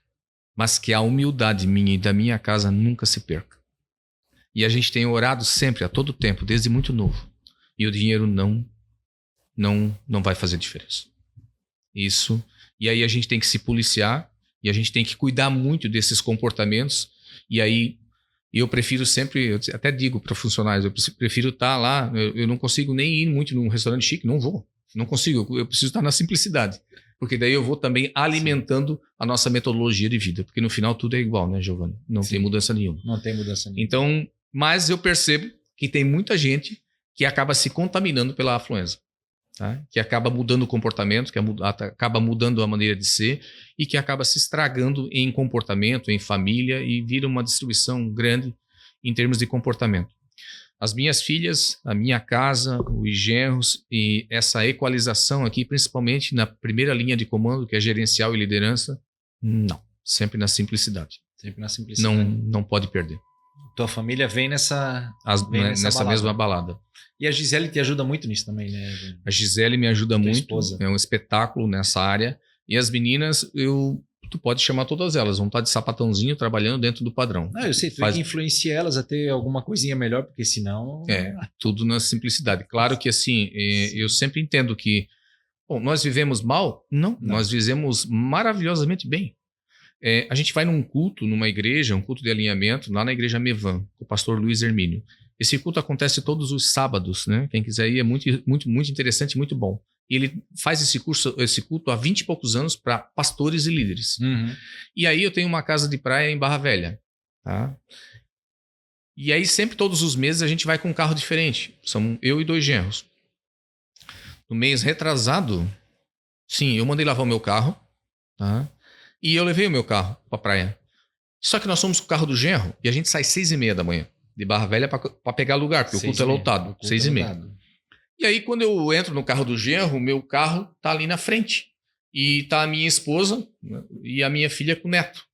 mas que a humildade minha e da minha casa nunca se perca. E a gente tem orado sempre, a todo tempo, desde muito novo. E o dinheiro não vai fazer diferença. Isso. E aí a gente tem que se policiar e a gente tem que cuidar muito desses comportamentos. E aí eu prefiro sempre, eu até digo para funcionários, eu prefiro estar lá, eu não consigo nem ir muito num restaurante chique, não vou. Não consigo, eu preciso estar na simplicidade. Porque daí eu vou também alimentando a nossa metodologia de vida. Porque no final tudo é igual, né, Giovanni? Não tem mudança nenhuma. Não tem mudança nenhuma. Então, mas eu percebo que tem muita gente que acaba se contaminando pela afluenza. Tá? Que acaba mudando o comportamento, que acaba mudando a maneira de ser e que acaba se estragando em comportamento, em família e vira uma destruição grande em termos de comportamento. As minhas filhas, a minha casa, os genros e essa equalização aqui, principalmente na primeira linha de comando, que é gerencial e liderança, não. Sempre na simplicidade. Sempre na simplicidade. Não pode perder. Tua família vem nessa mesma balada. E a Gisele te ajuda muito nisso também, né? A Gisele me ajuda muito. Esposa. É um espetáculo nessa área. E as meninas, tu pode chamar todas elas. Vão estar de sapatãozinho trabalhando dentro do padrão. Eu sei, tu que influencia elas a ter alguma coisinha melhor, porque senão... Tudo na simplicidade. Claro que assim, eu sempre entendo que nós vivemos mal? Não. Nós vivemos maravilhosamente bem. A gente vai num culto, numa igreja, um culto de alinhamento, lá na igreja Mevan, com o pastor Luiz Hermínio. Esse culto acontece todos os sábados, né? Quem quiser ir é muito, muito, muito interessante, muito bom. E ele faz esse culto há 20 e poucos anos para pastores e líderes. Uhum. E aí eu tenho uma casa de praia em Barra Velha. Tá? E aí sempre, todos os meses, a gente vai com um carro diferente. São eu e 2 genros. No mês retrasado, sim, eu mandei lavar o meu carro, tá? E eu levei o meu carro para a praia. Só que nós somos com o carro do genro e a gente sai 6h30 da manhã de Barra Velha para pegar lugar, porque o culto é lotado. 6h30. E aí, quando eu entro no carro do genro, o meu carro tá ali na frente. E tá a minha esposa e a minha filha com o neto,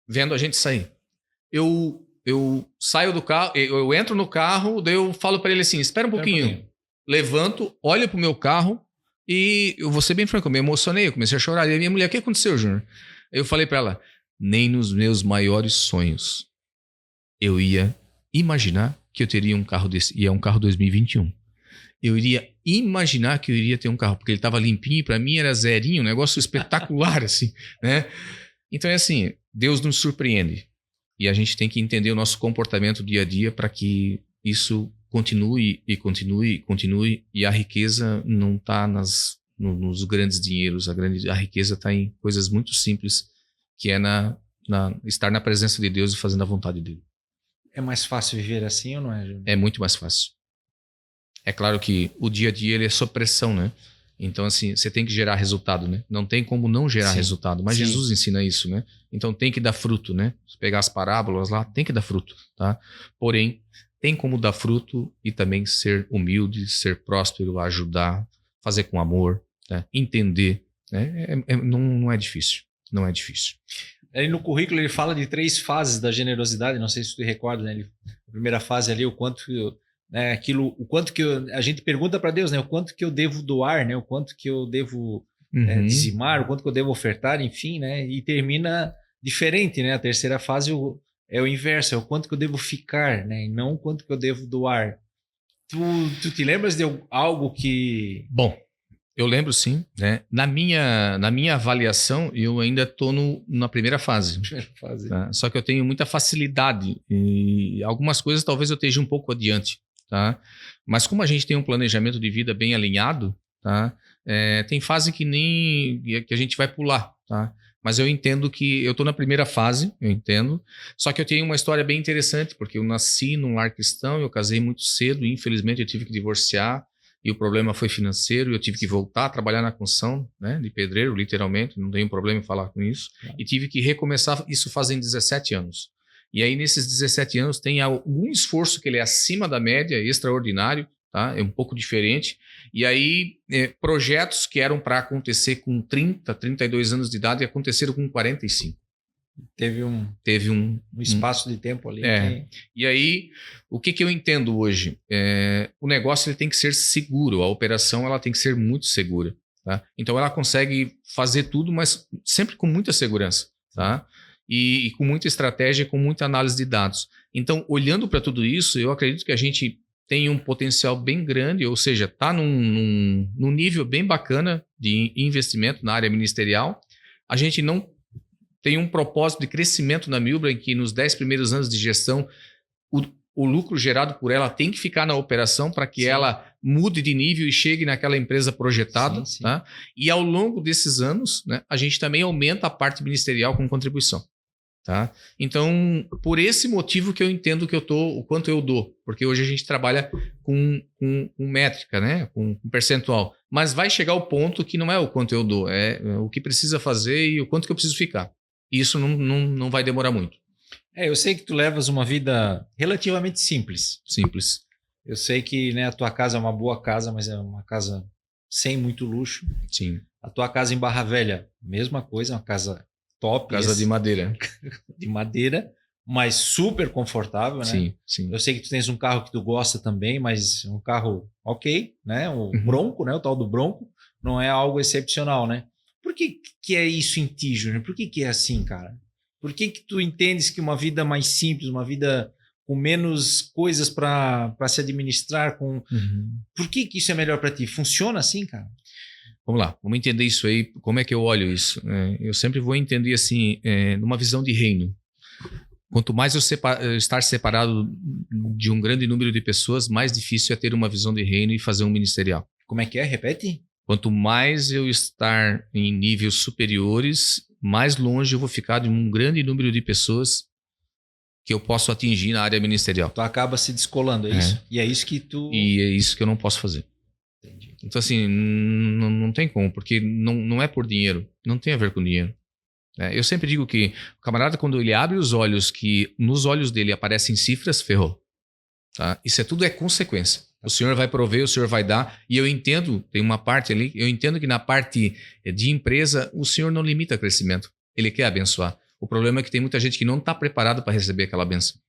vendo a gente sair. Eu saio do carro, eu entro no carro, daí eu falo para ele assim, espera um pouquinho. Levanto, olho pro meu carro e eu vou ser bem franco, eu me emocionei, eu comecei a chorar. E a minha mulher, o que aconteceu, Júnior? Eu falei para ela, nem nos meus maiores sonhos eu ia imaginar que eu teria um carro desse. E é um carro 2021. Eu iria imaginar que eu iria ter um carro, porque ele estava limpinho e para mim era zerinho, um negócio espetacular, assim, né? Então é assim, Deus nos surpreende. E a gente tem que entender o nosso comportamento dia a dia para que isso continue e continue e continue. E a riqueza não está nos grandes dinheiros. A riqueza está em coisas muito simples, que é estar na presença de Deus e fazendo a vontade dele. É mais fácil viver assim ou não é, Júnior? É muito mais fácil. É claro que o dia a dia ele é sob pressão, né? Então, assim, você tem que gerar resultado, né? Não tem como não gerar resultado. Mas Jesus ensina isso, né? Então, tem que dar fruto, né? Se pegar as parábolas lá, tem que dar fruto, tá? Porém, tem como dar fruto e também ser humilde, ser próspero, ajudar, fazer com amor, né? Entender, né? Não é difícil. Não é difícil. Aí no currículo ele fala de 3 fases da generosidade, não sei se tu recorda, né? A primeira fase ali, o quanto que a gente pergunta para Deus, né? O quanto que eu devo doar, né? O quanto que eu devo dizimar, o quanto que eu devo ofertar, enfim, né? E termina diferente, né? A terceira fase é o inverso, é o quanto que eu devo ficar, né? E não o quanto que eu devo doar. Tu te lembras de algo que... Bom, eu lembro sim, né? Na minha avaliação, eu ainda estou na primeira fase. Tá? Só que eu tenho muita facilidade e algumas coisas talvez eu esteja um pouco adiante, tá? Mas como a gente tem um planejamento de vida bem alinhado, tá? Tem fase que a gente vai pular, tá? Mas eu entendo que eu estou na primeira fase, eu entendo. Só que eu tenho uma história bem interessante, porque eu nasci num lar cristão, eu casei muito cedo e infelizmente eu tive que divorciar e o problema foi financeiro, eu tive que voltar a trabalhar na construção, né, de pedreiro, literalmente, não tenho problema em falar com isso. E tive que recomeçar isso fazem 17 anos. E aí nesses 17 anos tem algum esforço que ele é acima da média, extraordinário, tá? É um pouco diferente. E aí, projetos que eram para acontecer com 30, 32 anos de idade aconteceram com 45. Teve um espaço de tempo ali. E aí, o que eu entendo hoje? O negócio ele tem que ser seguro, a operação ela tem que ser muito segura. Tá? Então, ela consegue fazer tudo, mas sempre com muita segurança. Tá? E com muita estratégia, com muita análise de dados. Então, olhando para tudo isso, eu acredito que a gente tem um potencial bem grande, ou seja, está num nível bem bacana de investimento na área ministerial. A gente não tem um propósito de crescimento na Milbra, em que nos 10 primeiros anos de gestão, o lucro gerado por ela tem que ficar na operação para que ela mude de nível e chegue naquela empresa projetada. Tá? E ao longo desses anos, né, a gente também aumenta a parte ministerial com contribuição. Tá? Então, por esse motivo que eu entendo que o quanto eu dou, porque hoje a gente trabalha com métrica, né? com percentual, mas vai chegar ao ponto que não é o quanto eu dou, é o que precisa fazer e o quanto que eu preciso ficar. E isso não vai demorar muito. Eu sei que tu levas uma vida relativamente simples. Simples. Eu sei que, né, a tua casa é uma boa casa, mas é uma casa sem muito luxo. Sim. A tua casa em Barra Velha, mesma coisa, uma casa top. Casa de madeira. De madeira, mas super confortável, né? Sim, sim. Eu sei que tu tens um carro que tu gosta também, mas um carro ok, né? O Bronco, né? O tal do Bronco, não é algo excepcional, né? Por que é isso em ti, Júnior? Por que é assim, cara? Por que tu entendes que uma vida mais simples, uma vida com menos coisas para se administrar, por que isso é melhor para ti? Funciona assim, cara? Vamos lá, vamos entender isso aí. Como é que eu olho isso? Eu sempre vou entender assim, numa visão de reino. Quanto mais eu estar separado de um grande número de pessoas, mais difícil é ter uma visão de reino e fazer um ministerial. Como é que é? Repete. Quanto mais eu estar em níveis superiores, mais longe eu vou ficar de um grande número de pessoas que eu posso atingir na área ministerial. Tu acaba se descolando, é isso? E é isso que tu... E é isso que eu não posso fazer. Entendi. Então, assim, não tem como, porque não é por dinheiro, não tem a ver com dinheiro. Eu sempre digo que o camarada, quando ele abre os olhos, que nos olhos dele aparecem cifras, ferrou. Tá? Isso tudo é consequência. O Senhor vai prover, o Senhor vai dar. E eu entendo, tem uma parte ali, eu entendo que na parte de empresa, o Senhor não limita crescimento. Ele quer abençoar. O problema é que tem muita gente que não está preparado para receber aquela bênção.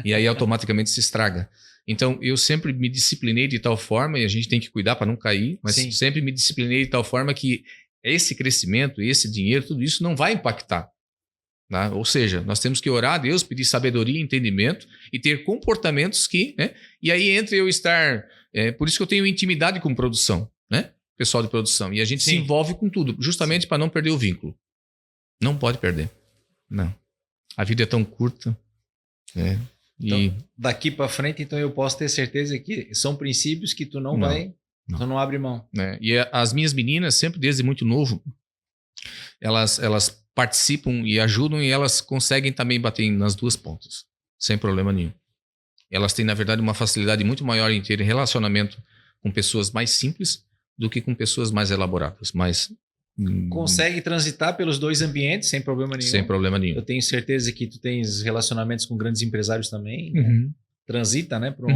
E aí automaticamente se estraga. Então, eu sempre me disciplinei de tal forma, e a gente tem que cuidar para não cair, mas sempre me disciplinei de tal forma que esse crescimento, esse dinheiro, tudo isso não vai impactar. Tá? Ou seja, nós temos que orar a Deus, pedir sabedoria e entendimento e ter comportamentos que... Né? E aí entre eu estar... por isso que eu tenho intimidade com produção, né? Pessoal de produção. E a gente se envolve com tudo, justamente para não perder o vínculo. Não pode perder. Não. A vida é tão curta. Então, daqui para frente, então eu posso ter certeza que são princípios que tu não vai... Tu não abre mão. E as minhas meninas, sempre desde muito novo, elas participam e ajudam e elas conseguem também bater nas duas pontas, sem problema nenhum. Elas têm, na verdade, uma facilidade muito maior em ter relacionamento com pessoas mais simples do que com pessoas mais elaboradas. Mas consegue transitar pelos dois ambientes sem problema nenhum. Sem problema nenhum. Eu tenho certeza que tu tens relacionamentos com grandes empresários também. Né? Transita, né, para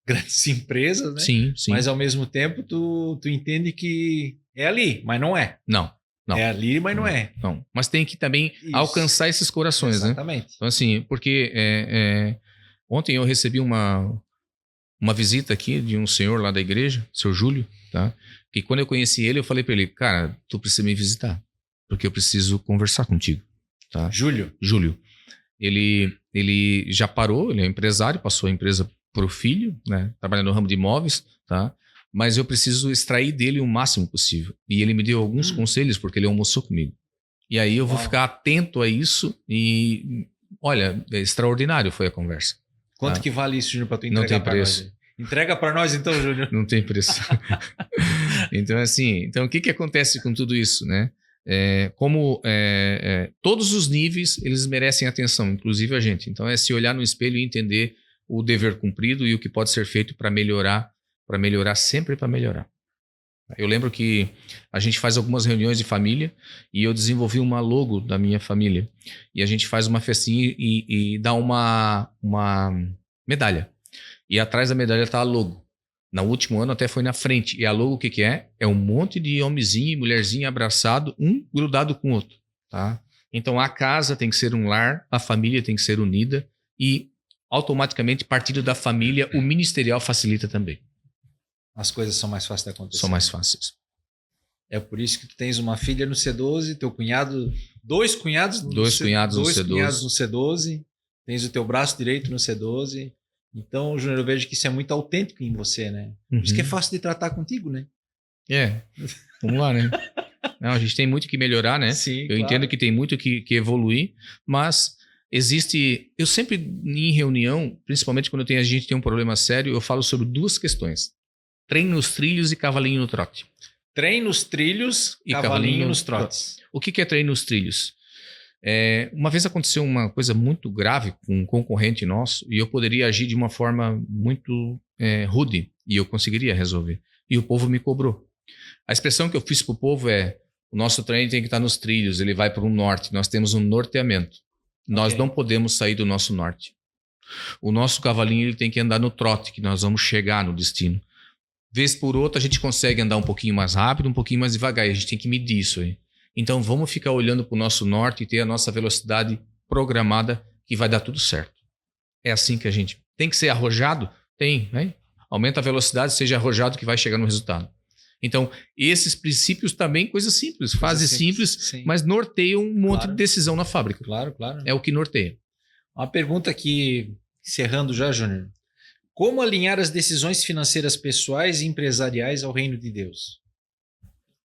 grandes empresas, né? Sim. Mas ao mesmo tempo tu entende que é ali, mas não é. Não. É ali, mas não é. Não. Mas tem que também alcançar esses corações, Exatamente. Né? Então, assim, porque ontem eu recebi uma visita aqui de um senhor lá da igreja, seu Júlio, tá? E quando eu conheci ele, eu falei para ele, cara, tu precisa me visitar, porque eu preciso conversar contigo, tá? Júlio. Ele já parou, ele é empresário, passou a empresa pro filho, né? Trabalhando no ramo de imóveis, tá? Mas eu preciso extrair dele o máximo possível. E ele me deu alguns conselhos, porque ele almoçou comigo. E aí eu vou ficar atento a isso e, olha, extraordinário foi a conversa. Quanto que vale isso, Júnior, para tu entregar? Não tem preço. Entrega para nós então, Júnior. Não tem preço. Então, assim, o que acontece com tudo isso, né? Todos os níveis, eles merecem atenção, inclusive a gente. Então, é se olhar no espelho e entender o dever cumprido e o que pode ser feito para melhorar, sempre para melhorar. Eu lembro que a gente faz algumas reuniões de família e eu desenvolvi uma logo da minha família. E a gente faz uma festinha e dá uma medalha. E atrás da medalha está a logo. No último ano até foi na frente. E a logo o que é? É um monte de homenzinho e mulherzinha abraçado, um grudado com o outro. Tá? Então a casa tem que ser um lar, a família tem que ser unida e automaticamente, partindo da família, o ministerial facilita também. As coisas são mais fáceis de acontecer. São mais fáceis. É por isso que tu tens uma filha no C12, teu cunhado, dois cunhados no C12, tens o teu braço direito no C12. Então, Júnior, eu vejo que isso é muito autêntico em você, né? Por isso que é fácil de tratar contigo, né? Vamos lá, né? Não, a gente tem muito que melhorar, né? Sim, eu entendo que tem muito que evoluir, mas existe... Eu sempre, em reunião, principalmente quando a gente tem um problema sério, eu falo sobre duas questões. Trem nos trilhos e cavalinho no trote. Trem nos trilhos e cavalinho nos trotes. O que é trem nos trilhos? Uma vez aconteceu uma coisa muito grave com um concorrente nosso e eu poderia agir de uma forma muito rude e eu conseguiria resolver. E o povo me cobrou. A expressão que eu fiz para o povo é: o nosso trem tem que estar nos trilhos, ele vai para o norte, nós temos um norteamento. Nós não podemos sair do nosso norte. O nosso cavalinho ele tem que andar no trote, que nós vamos chegar no destino. Vez por outra a gente consegue andar um pouquinho mais rápido, um pouquinho mais devagar, e a gente tem que medir isso aí. Então vamos ficar olhando para o nosso norte e ter a nossa velocidade programada que vai dar tudo certo. É assim que a gente tem que ser arrojado? Tem, né? Aumenta a velocidade, seja arrojado que vai chegar no resultado. Então esses princípios também, coisas simples, fases simples, mas norteiam um monte de decisão na fábrica. Claro. É o que norteia. Uma pergunta aqui, encerrando já, Júnior. Como alinhar as decisões financeiras pessoais e empresariais ao reino de Deus?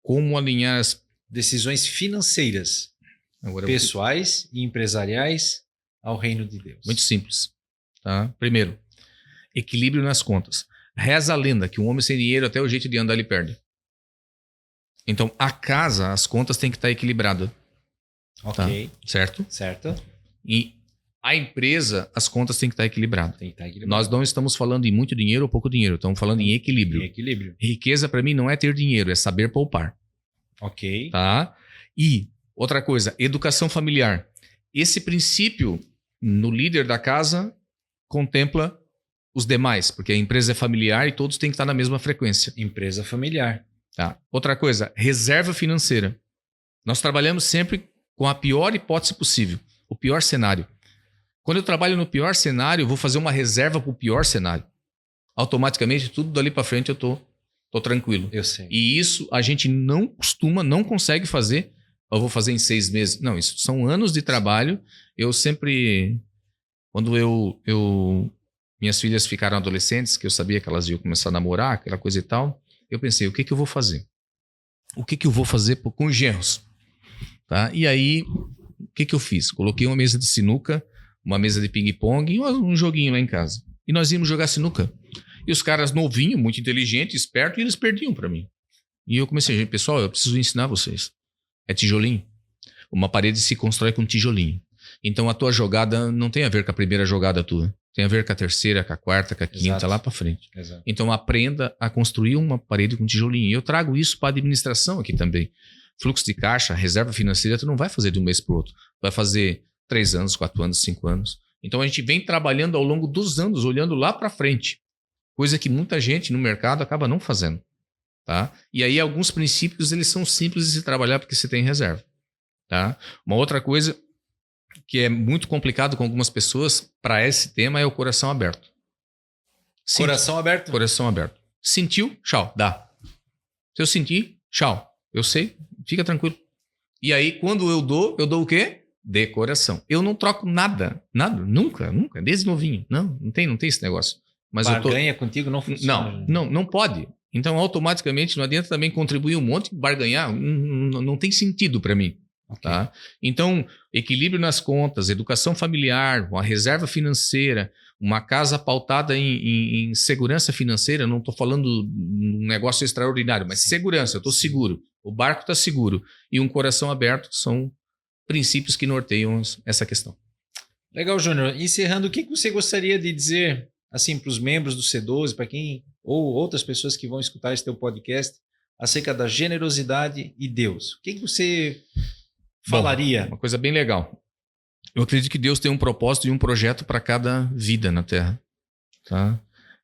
Como alinhar as decisões financeiras pessoais e empresariais ao reino de Deus? Muito simples. Tá? Primeiro, equilíbrio nas contas. Reza a lenda que um homem sem dinheiro, até o jeito de andar ele perde. Então, a casa, as contas têm que estar equilibradas. Ok. Tá? Certo? Certo. E a empresa, as contas têm que estar equilibradas. Nós não estamos falando em muito dinheiro ou pouco dinheiro, estamos falando em equilíbrio. Riqueza, para mim, não é ter dinheiro, é saber poupar. Ok. Tá? E outra coisa, educação familiar. Esse princípio, no líder da casa, contempla os demais, porque a empresa é familiar e todos têm que estar na mesma frequência. Empresa familiar. Tá? Outra coisa, reserva financeira. Nós trabalhamos sempre com a pior hipótese possível, o pior cenário. Quando eu trabalho no pior cenário, eu vou fazer uma reserva para o pior cenário. Automaticamente, tudo dali para frente eu tô tranquilo. Eu sei. E isso a gente não consegue fazer. Eu vou fazer em 6 meses. Não, isso são anos de trabalho. Eu sempre, quando minhas filhas ficaram adolescentes, que eu sabia que elas iam começar a namorar, aquela coisa e tal, eu pensei, o que eu vou fazer? O que eu vou fazer com os genros? Tá? E aí, o que eu fiz? Coloquei uma mesa de sinuca, uma mesa de ping-pong e um joguinho lá em casa. E nós íamos jogar sinuca. E os caras novinhos, muito inteligentes, espertos, e eles perdiam para mim. E eu comecei, pessoal, eu preciso ensinar vocês. É tijolinho. Uma parede se constrói com tijolinho. Então a tua jogada não tem a ver com a primeira jogada tua. Tem a ver com a terceira, com a quarta, com a quinta, exato, lá para frente. Exato. Então aprenda a construir uma parede com tijolinho. E eu trago isso para a administração aqui também. Fluxo de caixa, reserva financeira, tu não vai fazer de um mês para o outro. Vai fazer 3 anos, 4 anos, 5 anos. Então a gente vem trabalhando ao longo dos anos, olhando lá para frente. Coisa que muita gente no mercado acaba não fazendo. Tá? E aí alguns princípios eles são simples de se trabalhar porque você tem reserva. Tá? Uma outra coisa que é muito complicado com algumas pessoas para esse tema é o coração aberto. Coração aberto? Coração aberto. Sentiu? Tchau, dá. Se eu sentir, tchau. Eu sei, fica tranquilo. E aí quando eu dou o quê? De coração. Eu não troco nada, nunca, desde novinho. Não tem esse negócio. Mas barganha contigo não funciona. Não pode. Então, automaticamente, não adianta também contribuir um monte, barganhar, não tem sentido para mim. Okay. Tá? Então, equilíbrio nas contas, educação familiar, uma reserva financeira, Uma casa pautada em segurança financeira, não estou falando um negócio extraordinário, mas segurança, eu estou seguro, o barco está seguro e um coração aberto são princípios que norteiam essa questão. Legal, Júnior. Encerrando, o que você gostaria de dizer assim para os membros do C12, para quem ou outras pessoas que vão escutar esse teu podcast acerca da generosidade e Deus? O que você falaria? Bom, uma coisa bem legal. Eu acredito que Deus tem um propósito e um projeto para cada vida na Terra. Tá?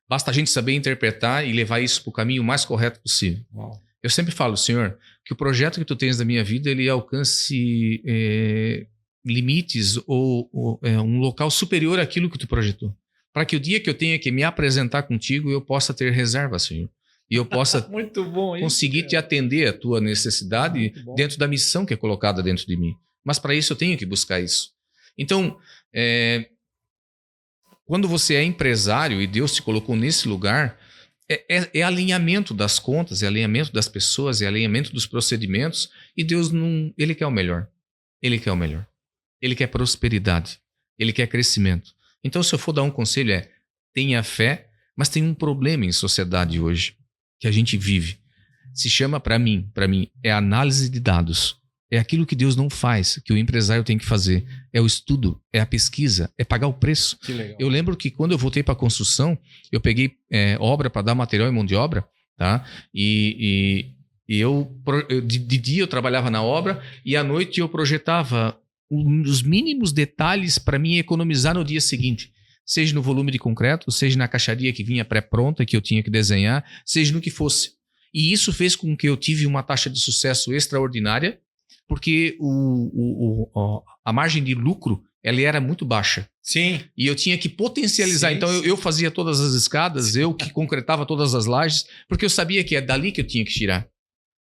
Basta a gente saber interpretar e levar isso para o caminho mais correto possível. Uau. Eu sempre falo, Senhor, que o projeto que tu tens na minha vida, ele alcance limites ou um local superior àquilo que tu projetou. Para que o dia que eu tenha que me apresentar contigo, eu possa ter reserva, Senhor. E eu possa Muito bom isso, conseguir te atender a tua necessidade dentro da missão que é colocada dentro de mim. Mas para isso eu tenho que buscar isso. Então, quando você é empresário e Deus te colocou nesse lugar, é alinhamento das contas, é alinhamento das pessoas, é alinhamento dos procedimentos, e Deus não, Ele quer o melhor. Ele quer o melhor. Ele quer prosperidade. Ele quer crescimento. Então, se eu for dar um conselho, tenha fé, mas tem um problema em sociedade hoje, que a gente vive. Se chama, para mim, é análise de dados. É aquilo que Deus não faz, que o empresário tem que fazer. É o estudo, é a pesquisa, é pagar o preço. Que legal. Eu lembro que quando eu voltei para a construção, eu peguei obra para dar material e mão de obra, tá? E de dia eu trabalhava na obra e à noite eu projetava os mínimos detalhes para mim economizar no dia seguinte. Seja no volume de concreto, seja na caixaria que vinha pré-pronta, que eu tinha que desenhar, seja no que fosse. E isso fez com que eu tive uma taxa de sucesso extraordinária, porque a margem de lucro ela era muito baixa. Sim. E eu tinha que potencializar. Sim, então eu fazia todas as escadas, eu que concretava todas as lajes, porque eu sabia que é dali que eu tinha que tirar.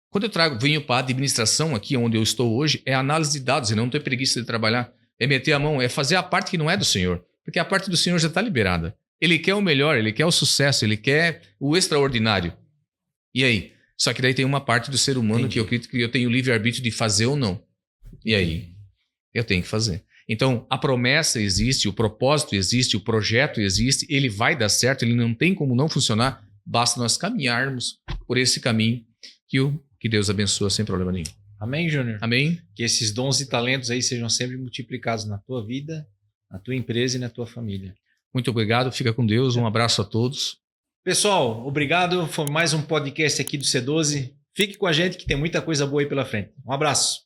Quando eu venho para a administração, aqui onde eu estou hoje, é análise de dados, e não ter preguiça de trabalhar. É meter a mão, é fazer a parte que não é do Senhor. Porque a parte do Senhor já está liberada. Ele quer o melhor, ele quer o sucesso, ele quer o extraordinário. E aí? Só que daí tem uma parte do ser humano que eu acredito que eu tenho o livre-arbítrio de fazer ou não. E aí? Eu tenho que fazer. Então, a promessa existe, o propósito existe, o projeto existe, ele vai dar certo, ele não tem como não funcionar, basta nós caminharmos por esse caminho que Deus abençoa sem problema nenhum. Amém, Júnior? Amém? Que esses dons e talentos aí sejam sempre multiplicados na tua vida, na tua empresa e na tua família. Muito obrigado, fica com Deus, um abraço a todos. Pessoal, obrigado. Foi mais um podcast aqui do C12. Fique com a gente que tem muita coisa boa aí pela frente. Um abraço.